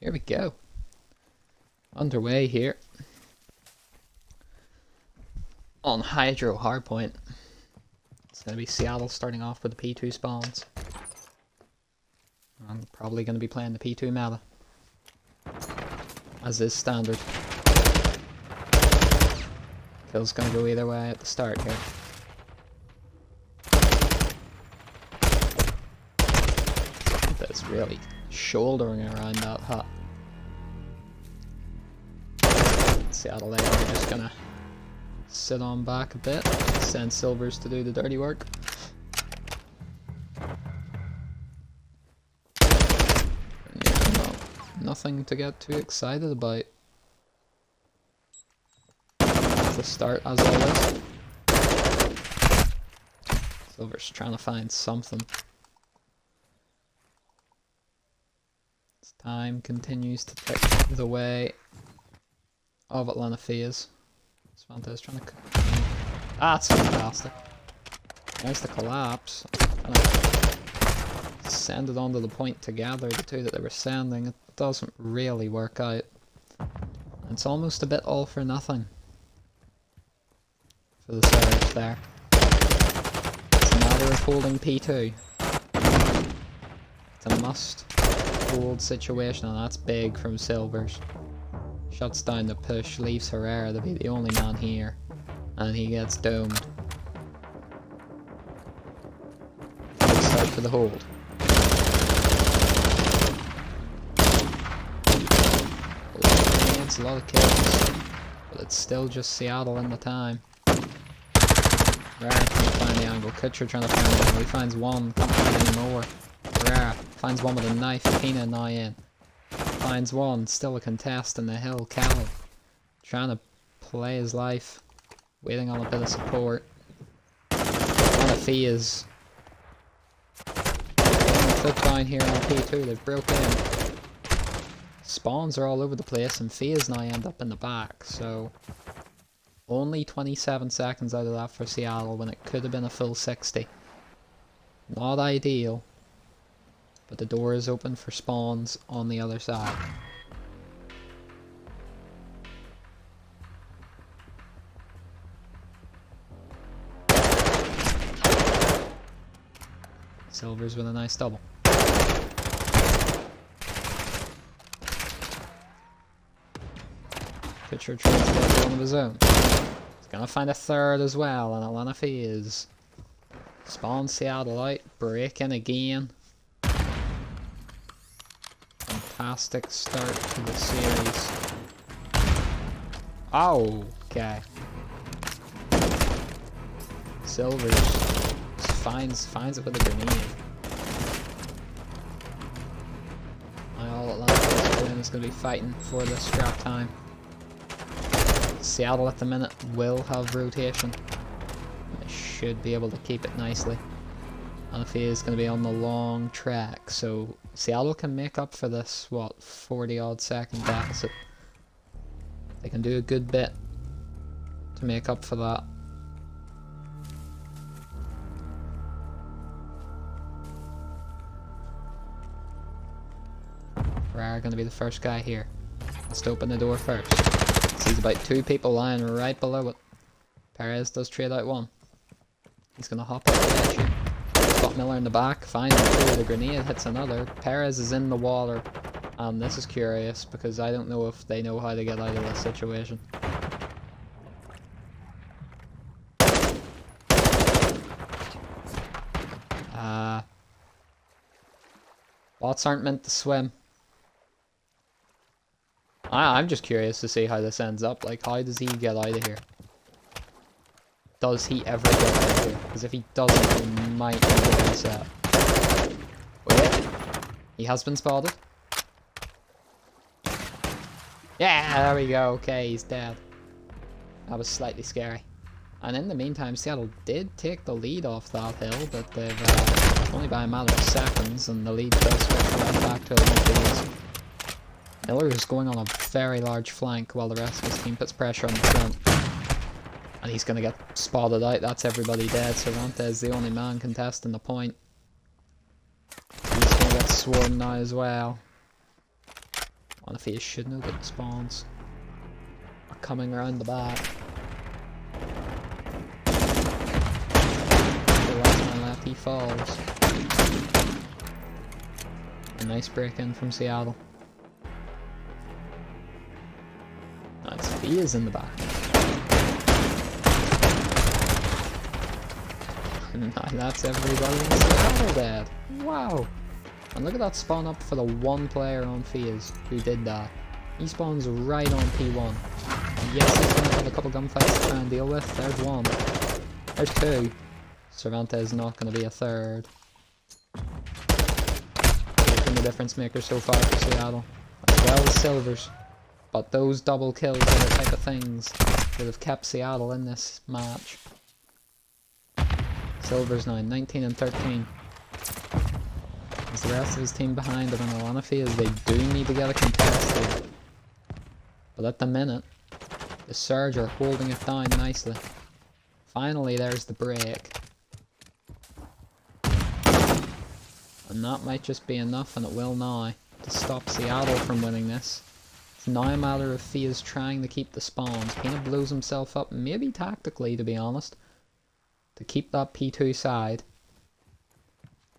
Here we go. Underway here. On Hydro Hardpoint. It's going to be Seattle starting off with the P2 spawns. I'm probably going to be playing the P2 meta. As is standard. Kill's going to go either way at the start here. That's really shouldering around that hut. Seattle AI are just gonna sit on back a bit, send Silvers to do the dirty work. Yeah, nothing to get too excited about. The start as always. Silver's trying to find something. As time continues to tick the way of Atlanta Faze. Svante is trying to... Ah, that's fantastic. There's the collapse. And send it onto the point together, the two that they were sending. It doesn't really work out. It's almost a bit all for nothing for the surge there. It's a matter of holding P2. It's a must-hold situation, and that's big from Silvers. Shuts down the push, leaves Herrera to be the only man here, and he gets domed. Good start for the hold. It's a lot of kills, but it's still just Seattle in the time. Rare trying to find the angle, Kutcher trying to find the angle, he finds one, can't find any more. Rare finds one with a knife, Pina now in. Finds one, still a contest in the hill, Cali. Trying to play his life, waiting on a bit of support. Atlanta Faze put down here on P2, they've broke in. Spawns are all over the place and Faze now end up in the back, so only 27 seconds out of that for Seattle when it could have been a full 60. Not ideal. But the door is open for spawns on the other side. Silvers with a nice double. Pitcher tries to get one of his own. He's gonna find a third as well, and Atlanta Faze. Spawn Seattle out, break in again. Fantastic start to the series. Oh, okay. Silvers finds it with a grenade. All Atlanta is going to be fighting for this scrap time. Seattle at the minute will have rotation. They should be able to keep it nicely. And if he is going to be on the long track, so Seattle can make up for this, what, 40-odd second deficit. They can do a good bit to make up for that. Ferrara going to be the first guy here. Let's open the door first. Sees about two people lying right below it. Perez does trade out one. He's going to hop up the edge here. Got Miller in the back, finds him, the grenade hits another. Perez is in the water, and this is curious because I don't know if they know how to get out of this situation. Bots aren't meant to swim. I'm just curious to see how this ends up. Like, how does he get out of here? Does he ever get out of here? Because if he doesn't, he might need to reset. Wait. He has been spotted. Yeah, there we go. Okay, he's dead. That was slightly scary. And in the meantime, Seattle did take the lead off that hill, but they've only by a matter of seconds, and the lead does switch right back to Atlanta. Miller is going on a very large flank while the rest of his team puts pressure on the front. And he's going to get spotted out. That's everybody dead. Cervantes is the only man contesting the point. He's going to get swarmed now as well. One of these should know that the spawns are coming around the back. The last man left, he falls. A nice break in from Seattle. Nice, Faze in the back. And that's everybody in Seattle dead. Wow. And look at that spawn up for the one player on Faze who did that. He spawns right on P1. Yes, he's going to have a couple gunfights to try and deal with. There's one. There's two. Cervantes is not going to be a third. He's been the difference maker so far for Seattle. As well as Silvers. But those double kills are the type of things that have kept Seattle in this match. Silvers now 19 and 13. As the rest of his team behind him, and a lot of Faze, they do need to get a contest here. But at the minute, the Surge are holding it down nicely. Finally, there's the break. And that might just be enough, and it will now, to stop Seattle from winning this. It's now a matter of Faze trying to keep the spawns. Pina blows himself up, maybe tactically to be honest, to keep that P2 side.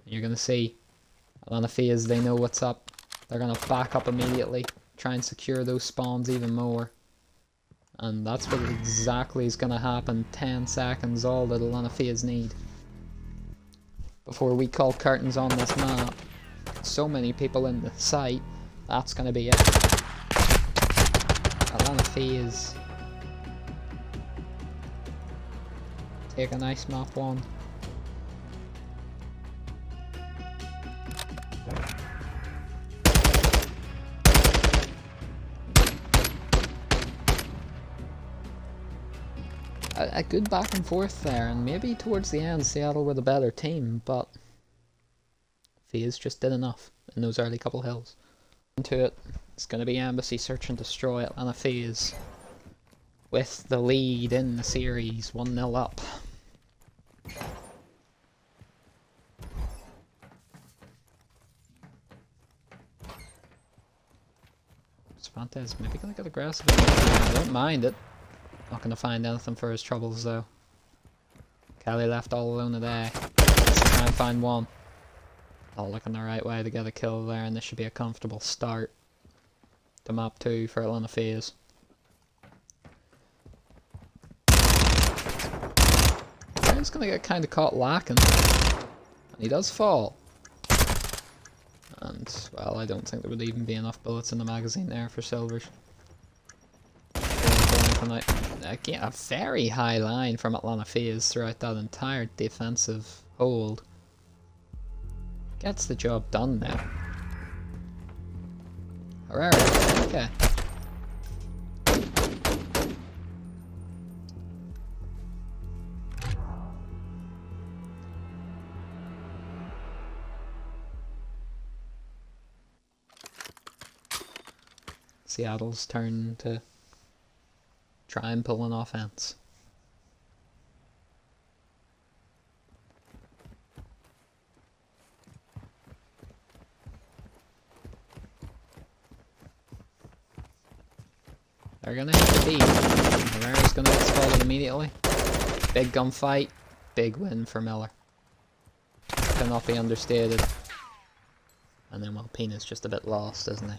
You're going to see a lot of Faze, they know what's up. They're going to back up immediately, try and secure those spawns even more. And that's what exactly is going to happen. 10 seconds, all that Atlanta Faze need before we call curtains on this map. So many people in the site, that's going to be it. Atlanta Faze take a nice map one. A good back and forth there, and maybe towards the end Seattle were the better team, but Faze just did enough in those early couple hills. Into it, it's going to be Embassy Search and Destroy Atlanta Faze with the lead in the series, 1-0 up. Cervantes maybe going to get aggressive. I don't mind it. Not going to find anything for his troubles though. Kelly left all alone today. Let's try and find one. All looking the right way to get a kill there, and this should be a comfortable start to map 2 for Atlanta Faze. He's going to get kind of caught lacking. And he does fall. And, well, I don't think there would even be enough bullets in the magazine there for Silvers. Again, a very high line from Atlanta Faze throughout that entire defensive hold. Gets the job done now. Herrera, okay. Seattle's turn to try and pull an offense. They're gonna hit the B. Herrera's gonna get spotted immediately. Big gunfight, big win for Miller. Cannot be understated. And then, well, Pina's just a bit lost, isn't he?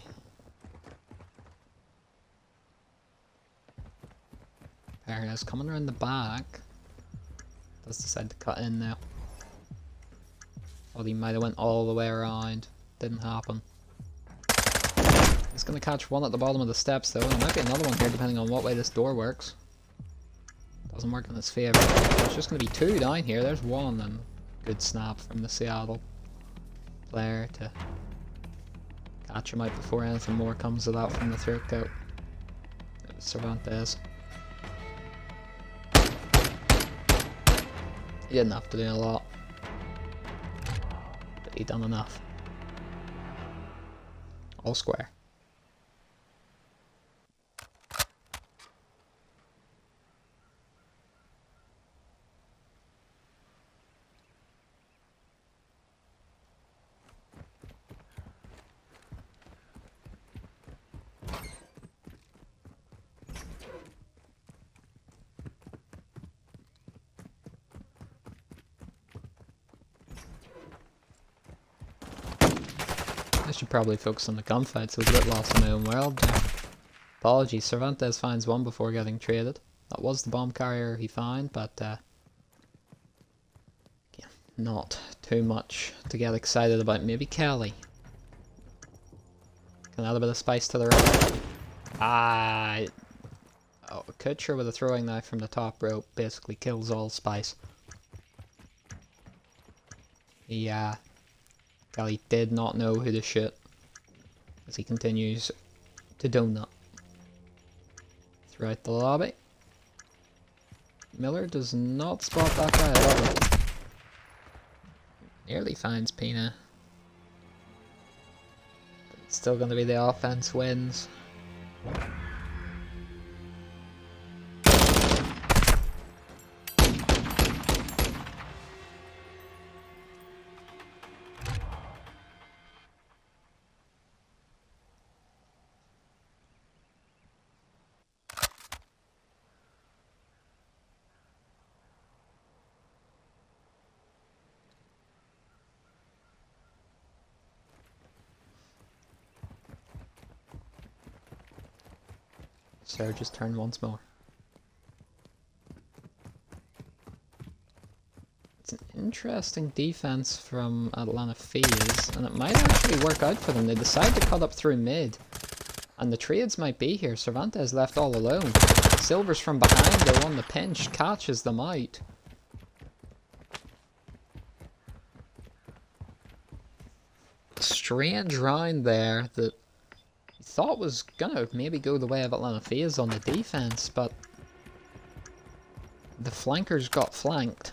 Herrera's coming around the back. Does decide to cut in now. Thought he might have went all the way around. Didn't happen. He's going to catch one at the bottom of the steps though, and there might be another one here depending on what way this door works. Doesn't work in his favour. There's just going to be two down here. There's one, and good snap from the Seattle player to catch him out before anything more comes of that from the throat coat. It was Cervantes. He didn't have to do a lot, but he done enough. All square. should probably focus on the gunfights. I was a bit lost in my own world there. Apologies, Cervantes finds one before getting traded. That was the bomb carrier he found, but yeah, not too much to get excited about. Maybe Kelly can add a bit of spice to the right. Oh, Kutcher with a throwing knife from the top rope basically kills all spice. Yeah, Kelly did not know who to shoot as he continues to donut throughout the lobby. Miller does not spot that guy at all. Nearly finds Pina. But it's still going to be the offense wins. Surge's turn once more. It's an interesting defense from Atlanta Faze, and it might actually work out for them. They decide to cut up through mid, and the trades might be here. Cervantes left all alone. Silver's from behind, though, on the pinch, catches them out. Strange round there that thought was gonna maybe go the way of Atlanta Faze on the defense, but the flankers got flanked.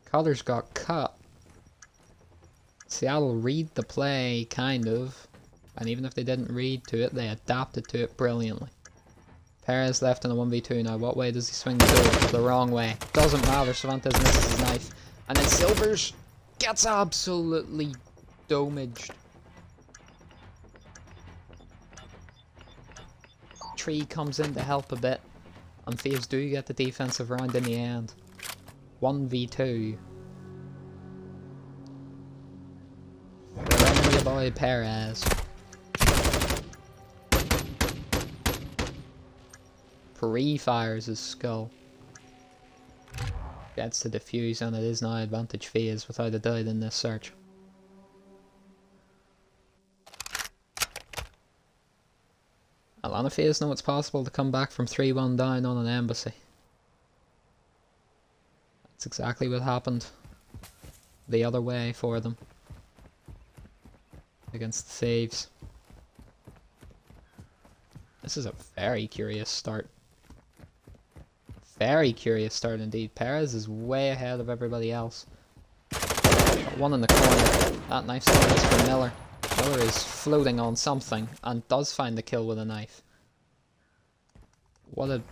Cutters got cut. Seattle read the play, kind of, and even if they didn't read to it, they adapted to it brilliantly. Perez left in a 1v2 now. What way does he swing the door? The wrong way. Doesn't matter, Cervantes misses his knife. And then Silvers gets absolutely damaged. Tree comes in to help a bit, and Faze do get the defensive round in the end. 1v2. Friendly boy Perez. Pre-fires his skull. Gets to defuse, and it is now advantage Faze without a doubt in this search. Atlanta Faze know it's possible to come back from 3-1 down on an embassy. That's exactly what happened the other way for them against the Saves. This is a very curious start. Very curious start indeed. Perez is way ahead of everybody else. Got one in the corner. That knife start is for Miller. Miller is floating on something and does find the kill with a knife. What a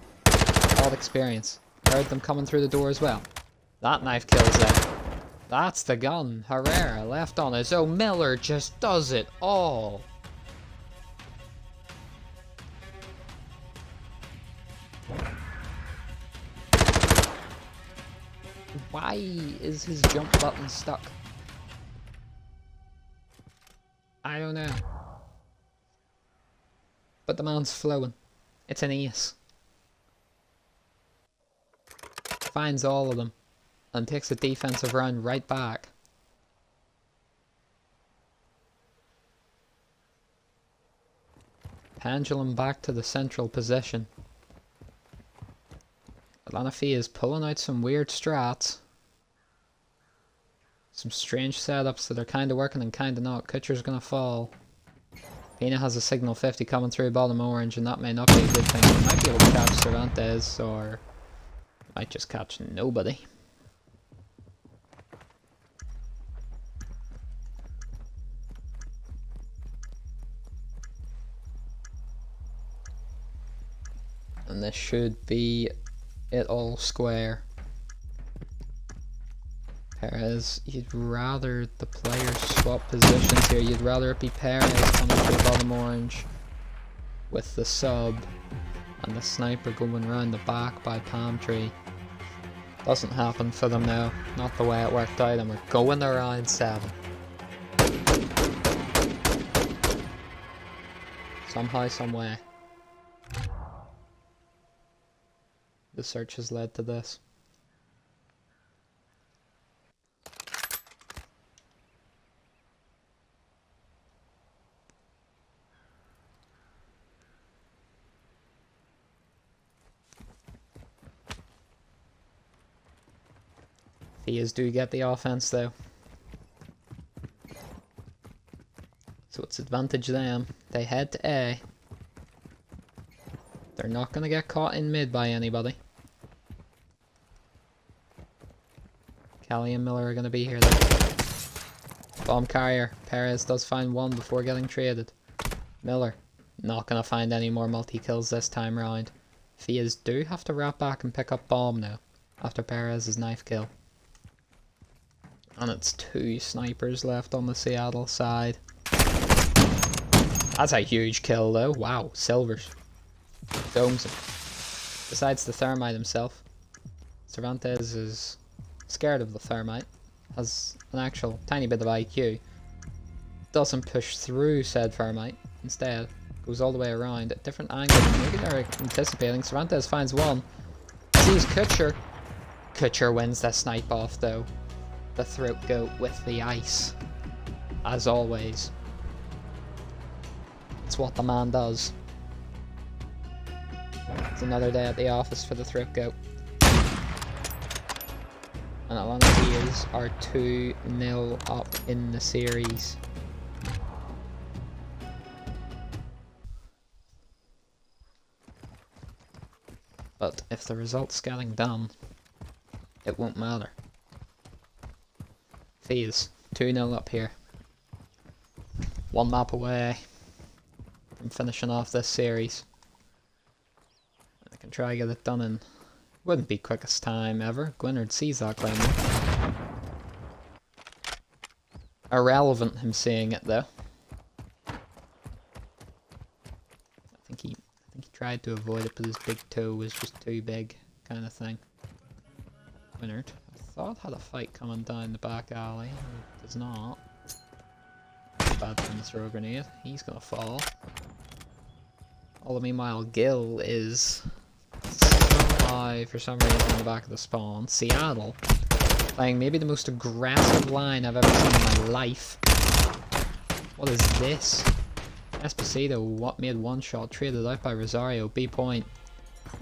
odd experience. Heard them coming through the door as well. That knife kills them. That's the gun. Herrera left on his own. Miller just does it all. Why is his jump button stuck? I don't know. But the man's flowing. It's an ace. Finds all of them. And takes a defensive round right back. Pendulum back to the central position. Atlanta Faze is pulling out some weird strats. Some strange setups that are kind of working and kind of not. Kutcher's going to fall. Pina has a signal 50 coming through bottom orange, and that may not be a good thing. He might be able to catch Cervantes, or might just catch nobody. And this should be it all square. Perez, you'd rather the players swap positions here. You'd rather it be Perez coming through bottom orange with the sub and the sniper going around the back by Palm Tree. Doesn't happen for them now. Not the way it worked out, and we're going to round 7. Somehow, some way. The search has led to this. Faze do get the offense though. So it's advantage them. They head to A. They're not going to get caught in mid by anybody. Kelly and Miller are going to be here though. Bomb carrier. Perez does find one before getting traded. Miller. Not going to find any more multi-kills this time round. Faze do have to wrap back and pick up bomb now. After Perez's knife kill. And it's 2 snipers left on the Seattle side. That's a huge kill though. Wow, silvers. Domes him. Besides the thermite himself. Cervantes is scared of the thermite. Has an actual tiny bit of IQ. Doesn't push through said thermite. Instead, goes all the way around at different angles. Maybe they're anticipating. Cervantes finds one. Sees Kutcher. Kutcher wins the snipe off though. The throat goat with the ice. As always. It's what the man does. It's another day at the office for the throat goat. And Atlanta Faze are 2-0 up in the series. But if the result's getting done, it won't matter. Faze, 2-0 up here. 1 map away from finishing off this series. I can try to get it done in... Wouldn't be quickest time ever. Gwynard sees that claim. Irrelevant him seeing it though. I think he tried to avoid it, but his big toe was just too big, kind of thing. Gwynard, I thought had a fight coming down the back alley. It does not. Bad from the throw grenade. He's gonna fall. All the meanwhile, Gil is somehow, for some reason, in the back of the spawn. Seattle, playing maybe the most aggressive line I've ever seen in my life. What is this? Esposito made one shot, traded out by Rosario. B point.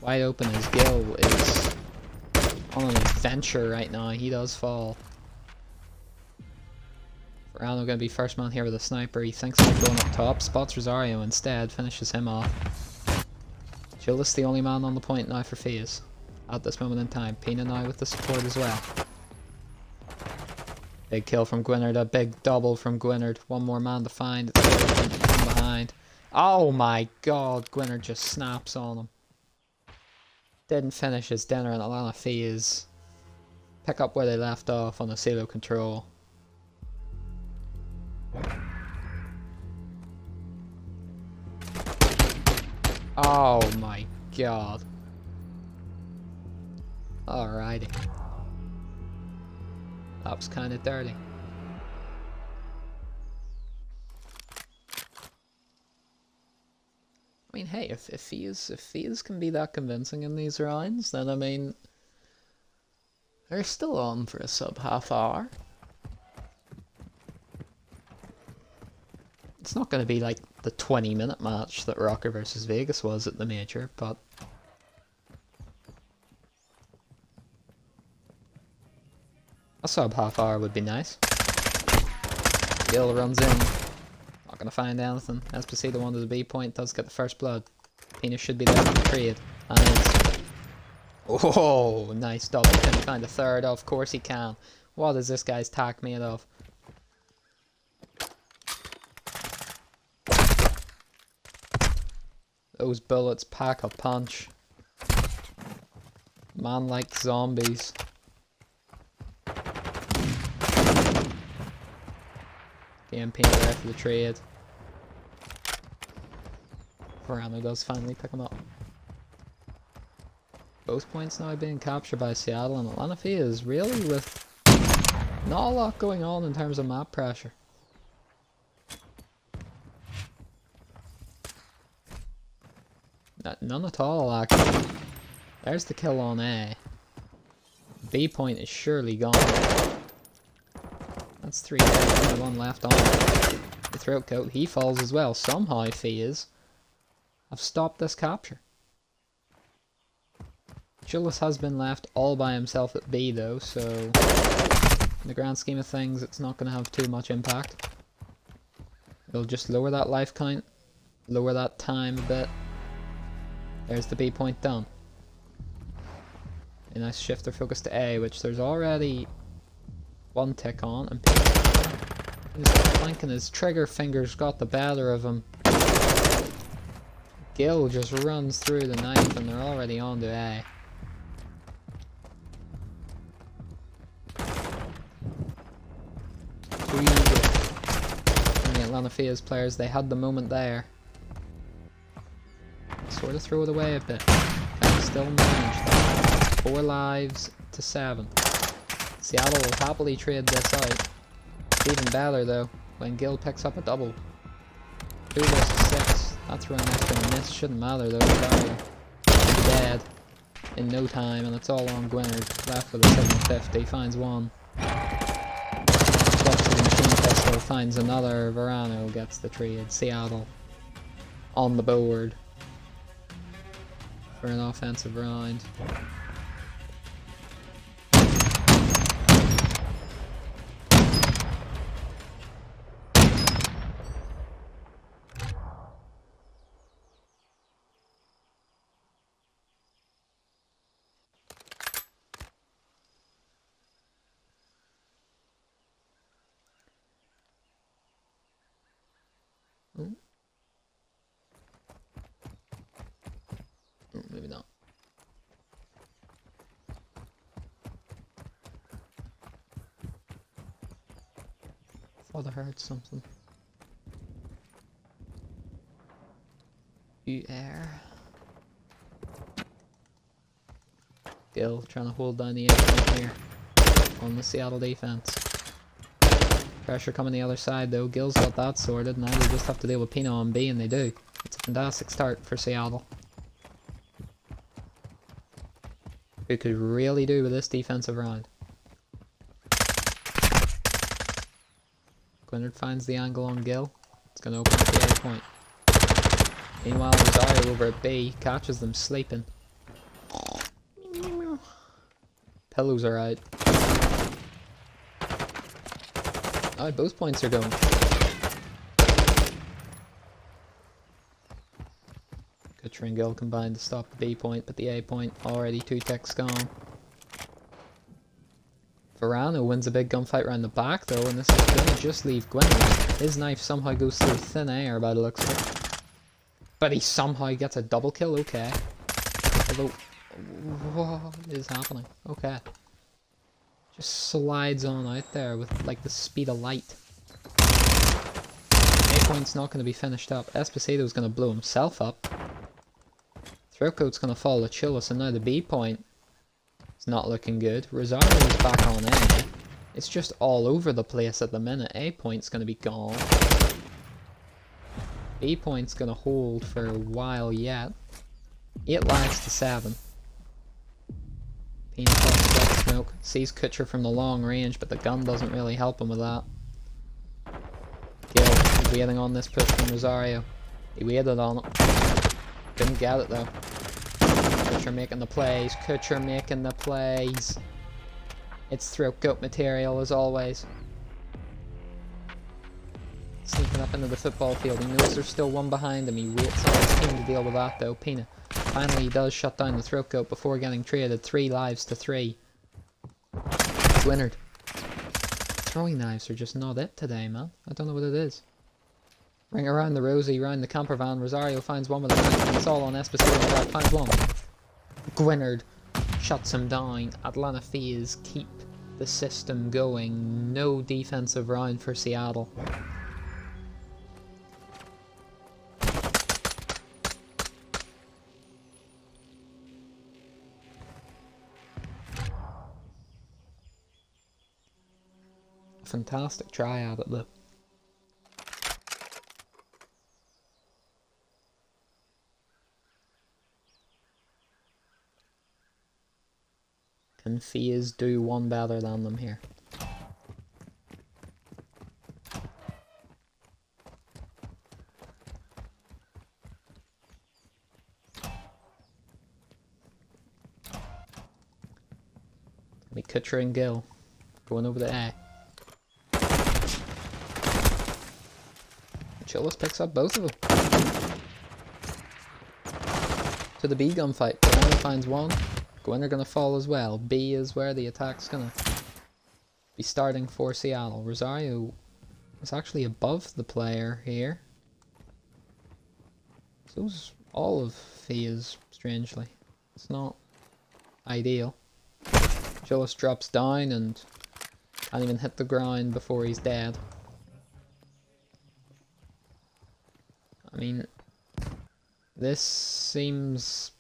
Wide open as Gil is on an adventure right now. He does fall. Verano gonna be first man here with a sniper. He thinks about going up top. Spots Rosario instead. Finishes him off. Julius the only man on the point now for Faze. At this moment in time. Pina now with the support as well. Big kill from Gwynard. A big double from Gwynard. One more man to find. It's from behind. Oh my god. Gwynard just snaps on him. Didn't finish his dinner, and Atlanta Faze pick up where they left off on the silo control. Oh my god. Alrighty. That was kind of dirty. I mean, hey, if Faze can be that convincing in these rounds, then I mean, they're still on for a sub half hour. It's not going to be like the 20-minute match that Rocker versus Vegas was at the major, but a sub half hour would be nice. Gil runs in. Not going to find anything. Esposito wanted the B point, does get the first blood. Pina should be there for the trade. And is. Oh, nice double. Can he find a third? Of course he can. What is this guy's tack made of? Those bullets pack a punch. Man like zombies. Game Pina there for the trade. Verano does finally pick him up. Both points now being captured by Seattle, and Atlanta Faze really with not a lot going on in terms of map pressure. None at all, actually. There's the kill on A. B point is surely gone. That's 3 dead, only 1 left on the throat coat. He falls as well. Somehow Faze have stopped this capture. Chillis has been left all by himself at B though, so in the grand scheme of things it's not going to have too much impact. It'll just lower that life count, lower that time a bit. There's the B point done. A nice shift their focus to A, which there's already 1 tick on, and he's flanking. His trigger fingers got the better of him. Gil just runs through the knife and they're already on to A. From the Atlanta Faze players, they had the moment there. Sort of throw it away a bit. Can still manage that. 4 lives to 7. Seattle will happily trade this out. It's even better though when Gil picks up a double. 2 versus 6. That's where next gonna miss. Shouldn't matter though. He'll be dead in no time, and it's all on Gwynard. Left with a 750. Finds 1. Swaps to the machine pistol. Finds another. Verano gets the trade. Seattle on the board for an offensive round. Maybe not. Thought I heard something. WR. Gil trying to hold down the edge here on the Seattle defense. Pressure coming the other side though. Gil's got that sorted. Now they just have to deal with Pino on B, and they do. It's a fantastic start for Seattle. Who could really do with this defensive round. Gwynard finds the angle on Gil. It's going to open up the A point. Meanwhile, Rosario over at B catches them sleeping. Pillows are out. Oh, both points are going. Kutcher and Gil combined to stop the B point, but the A point already 2 ticks gone. Verano wins a big gunfight around the back though, and this is gonna just leave Gwynard. His knife somehow goes through thin air by the looks of it. But he somehow gets a double kill, okay. Although, what is happening? Okay. Just slides on out there with like the speed of light. A point's not going to be finished up. Esposito's going to blow himself up. Throatcoat's going to fall to Chillis, and now the B point is not looking good. Rosario's back on A. It's just all over the place at the minute. A point's going to be gone. B point's going to hold for a while yet. 8 lives to 7. Pina puffs smoke. Sees Kutcher from the long range, but the gun doesn't really help him with that. Gil is waiting on this push from Rosario. He waited on it. Didn't get it though. Kutcher making the plays. Kutcher making the plays. It's Throatcoat material as always. Sneaking up into the football field. He knows there's still one behind him. He waits on his team to deal with that though. Pina finally does shut down the Throatcoat before getting traded. 3 lives to 3. Gwynard. Throwing knives are just not it today, man. I don't know what it is. Ring around the Rosie, round the camper van. Rosario finds one with a knife, and it's all on Esposito. Finds one. Gwynard shuts him down. Atlanta Faze keep the system going. No defensive round for Seattle. Fantastic try at it though. Can Faze do one better than them here? Be Kutcher and Gill going over the A. Chillis picks up both of them. To the B gunfight. Gwinner finds one. Gwinner gonna fall as well. B is where the attack's gonna be starting for Seattle. Rosario is actually above the player here. So's all of Faze, strangely. It's not ideal. Chillis drops down and can't even hit the ground before he's dead. I mean, this seems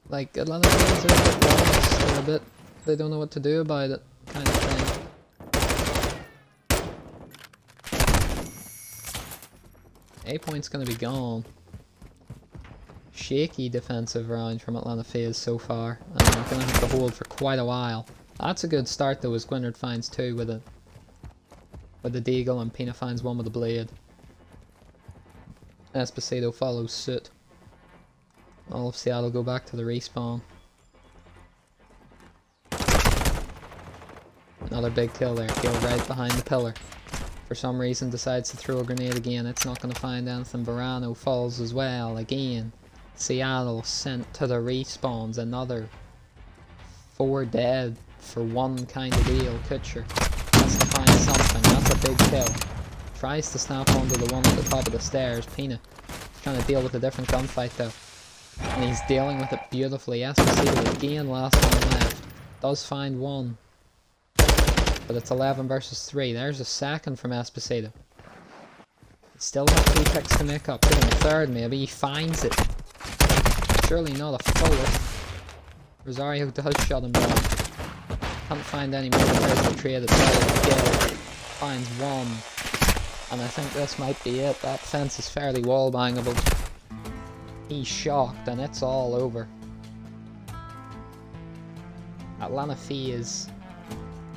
like a lot of things are a bit lost, or a bit, they don't know what to do about it, kind of thing. A point's gonna be gone. Shaky defensive round from Atlanta Faze so far, and I'm gonna have to hold for quite a while. That's a good start though, as Gwynard finds two with the deagle, and Pina finds one with a blade. Esposito follows suit. All of Seattle go back to the respawn. Another big kill there. Kill right behind the pillar. For some reason decides to throw a grenade again. It's not going to find anything. Barano falls as well. Again. Seattle sent to the respawns. Another 4 dead for one kind of deal. Kutcher has to find something. That's a big kill. Tries to snap onto the one at the top of the stairs. Pina trying to deal with a different gunfight though. And he's dealing with it beautifully. Esposito again, last one left. Does find one. But it's 11 versus 3. There's a second from Esposito. He still has 3 picks to make up. Getting a third maybe. He finds it. Surely not a fourth. Rosario does shut him down. Can't find any more. There's the trade. It's finds one. And I think this might be it. That fence is fairly wall bangable. He's shocked and it's all over. Atlanta Faze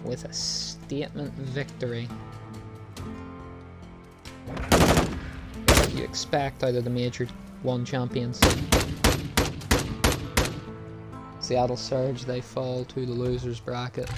with a statement victory. What you expect out of the Major 1 champions. Seattle Surge, they fall to the losers bracket.